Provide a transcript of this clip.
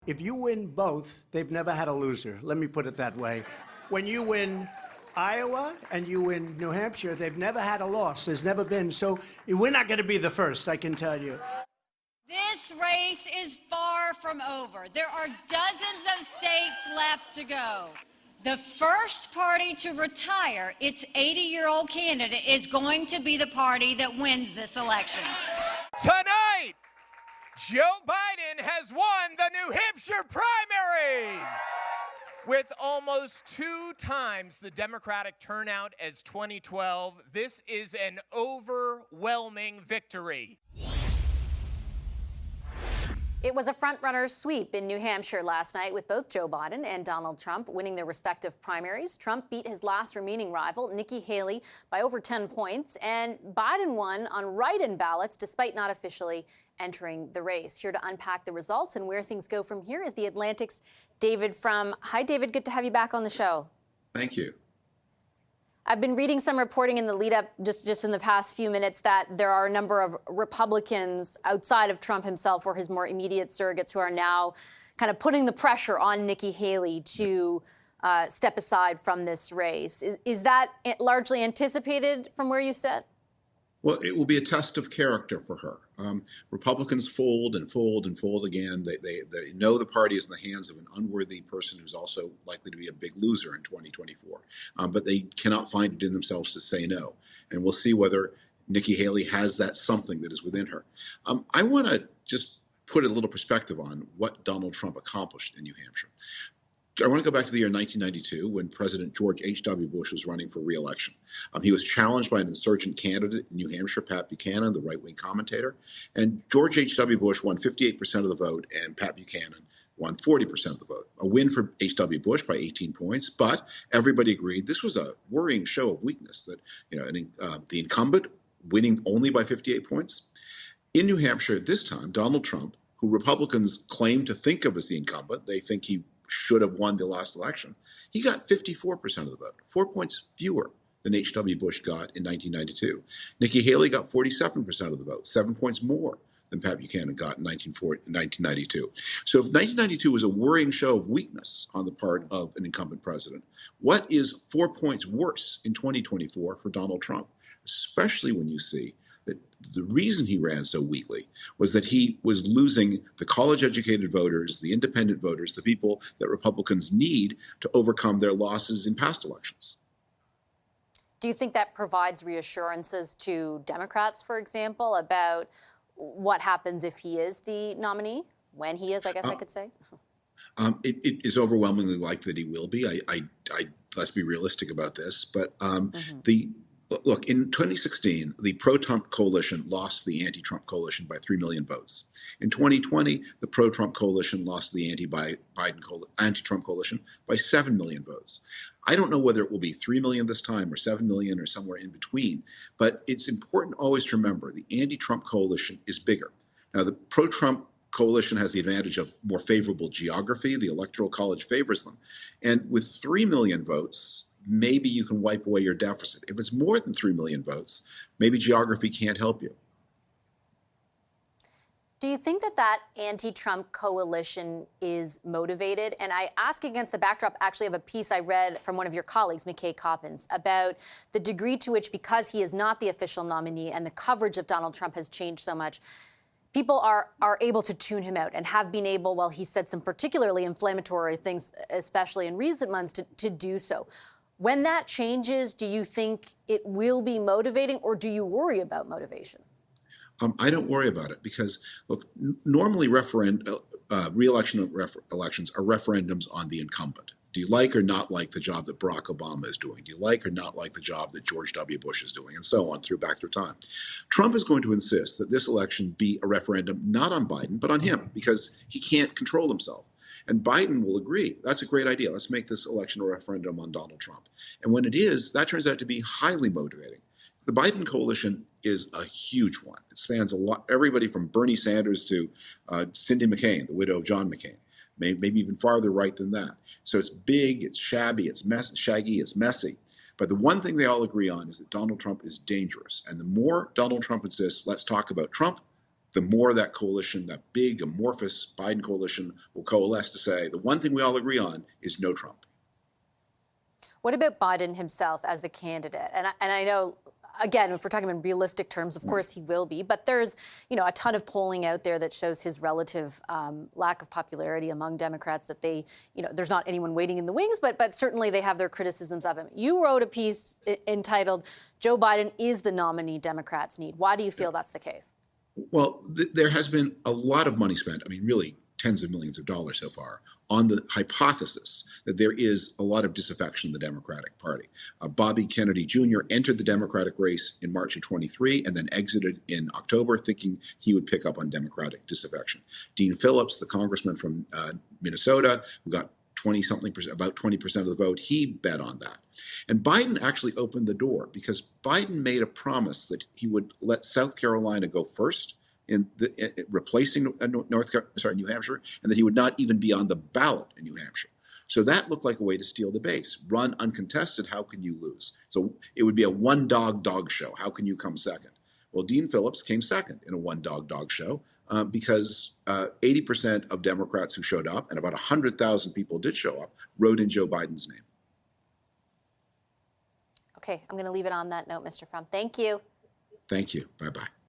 if you win both, they've never had a loser. Let me put it that way. When you win Iowa and you win New Hampshire, they've never had a loss. There's never been. So we're not going to be the first, I can tell you. This race is far from over. There are dozens of states left to go. The first party to retire its 80-year-old candidate is going to be the party that wins this election. Tonight, Joe Biden has won the New Hampshire primary with almost 2 times the Democratic turnout as 2012. This is an overwhelming victory. It was a front-runner sweep in New Hampshire last night with both Joe Biden and Donald Trump winning their respective primaries. Trump beat his last remaining rival, Nikki Haley, by over 10 points, and Biden won on write-in ballots despite not officially entering the race. Here to unpack the results and where things go from here is The Atlantic's David Frum. Hi, David. Good to have you back on the show. Thank you. I've been reading some reporting in the lead up just in the past few minutes that there are a number of Republicans outside of Trump himself or his more immediate surrogates who are now kind of putting the pressure on Nikki Haley to step aside from this race. Is that largely anticipated from where you sit? Well, it will be a test of character for her. Republicans fold and fold and fold again. They know the party is in the hands of an unworthy person who's also likely to be a big loser in 2024. But they cannot find it in themselves to say no. And we'll see whether Nikki Haley has that something that is within her. I want to just put a little perspective on what Donald Trump accomplished in New Hampshire. I want to go back to the year 1992 when President George H.W. Bush was running for re-election. He was challenged by an insurgent candidate in New Hampshire, Pat Buchanan, the right-wing commentator. And George H.W. Bush won 58% of the vote, and Pat Buchanan won 40% of the vote. A win for H.W. Bush by 18 points, but everybody agreed this was a worrying show of weakness, that the incumbent winning only by 58 points. In New Hampshire this time, Donald Trump, who Republicans claim to think of as the incumbent, they think he should have won the last election, he got 54% of the vote, 4 points fewer than H.W. Bush got in 1992. Nikki Haley got 47% of the vote, 7 points more than Pat Buchanan got in 1992. So if 1992 was a worrying show of weakness on the part of an incumbent president, what is 4 points worse in 2024 for Donald Trump, especially when you see that the reason he ran so weakly was that he was losing the college-educated voters, the independent voters, the people that Republicans need to overcome their losses in past elections. Do you think that provides reassurances to Democrats, for example, about what happens if he is the nominee? When he is, I guess I could say. It is overwhelmingly likely that he will be. Let's be realistic about this. But Look, in 2016, the pro-Trump coalition lost the anti-Trump coalition by 3 million votes. In 2020, the pro-Trump coalition lost the anti-Trump coalition by 7 million votes. I don't know whether it will be 3 million this time or 7 million or somewhere in between, but it's important always to remember the anti-Trump coalition is bigger. Now, the pro-Trump coalition has the advantage of more favorable geography. The Electoral College favors them. And with 3 million votes, maybe you can wipe away your deficit. If it's more than 3 million votes, maybe geography can't help you. Do you think that anti-Trump coalition is motivated? And I ask against the backdrop, actually, of a piece I read from one of your colleagues, McKay Coppins, about the degree to which, because he is not the official nominee and the coverage of Donald Trump has changed so much, people are able to tune him out and have been able, well, he said some particularly inflammatory things, especially in recent months, to do so. When that changes, do you think it will be motivating, or do you worry about motivation? I don't worry about it because, look, normally re-election elections are referendums on the incumbent. Do you like or not like the job that Barack Obama is doing? Do you like or not like the job that George W. Bush is doing? And so on, back through time. Trump is going to insist that this election be a referendum not on Biden, but on him, because he can't control himself. And Biden will agree, that's a great idea. Let's make this election a referendum on Donald Trump. And when it is, that turns out to be highly motivating. The Biden coalition is a huge one. It spans a lot, everybody from Bernie Sanders to Cindy McCain, the widow of John McCain, maybe even farther right than that. So it's big, it's shabby, it's shaggy, it's messy. But the one thing they all agree on is that Donald Trump is dangerous. And the more Donald Trump insists, let's talk about Trump, the more that coalition, that big amorphous Biden coalition, will coalesce to say the one thing we all agree on is no Trump. What about Biden himself as the candidate? And I know, again, if we're talking in realistic terms, of course he will be. But there's, a ton of polling out there that shows his relative lack of popularity among Democrats. That they, there's not anyone waiting in the wings, but certainly they have their criticisms of him. You wrote a piece entitled "Joe Biden is the nominee Democrats need." Why do you feel that's the case? Well, there has been a lot of money spent. I mean, really tens of millions of dollars so far on the hypothesis that there is a lot of disaffection in the Democratic Party. Bobby Kennedy Jr. entered the Democratic race in March of 23 and then exited in October, thinking he would pick up on Democratic disaffection. Dean Phillips, the congressman from Minnesota, who got about 20% of the vote, he bet on that. And Biden actually opened the door because Biden made a promise that he would let South Carolina go first in replacing New Hampshire, and that he would not even be on the ballot in New Hampshire. So that looked like a way to steal the base. Run uncontested, how can you lose? So it would be a one-dog show. How can you come second? Well, Dean Phillips came second in a one-dog show because 80% of Democrats who showed up, and about 100,000 people did show up, wrote in Joe Biden's name. Okay, I'm going to leave it on that note, Mr. Frum. Thank you. Thank you. Bye-bye.